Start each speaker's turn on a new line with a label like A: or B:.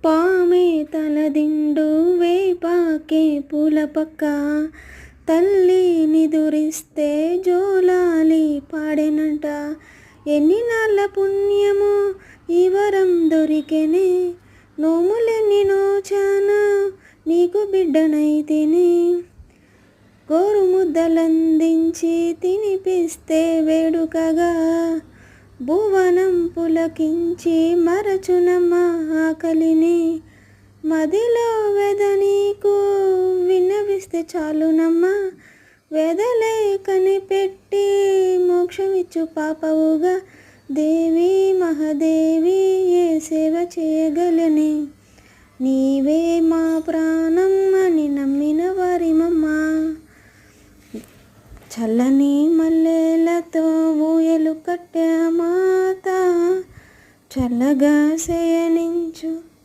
A: పామే తలదిండు వేపాకే పూల పక్క తల్లి నిదురిస్తే జోలాలి పాడెనంట. ఎన్ని నాళ్ళ పుణ్యమో ఈ వరం దొరికెనే, నోములెన్ని నోచానా నీకు బిడ్డనైతిని. గోరు ముద్దలందించి తినిపిస్తే వేడుకగా, భువనం పులకించి మరచునమ్మ ఆకలిని. మదిలో వెద నీకు విన్నవిస్తే చాలునమ్మ, వెదలే కనిపెట్టి మోక్షమిచ్చు పాపవుగా. దేవి మహాదేవి ఏ సేవ చేయగలని, నీవే మా ప్రాణం అని నమ్మిన వారిమమ్మ. చల్లని మల్లెలతో ఊయలు కట్టె మాత, చల్లగా శయనించు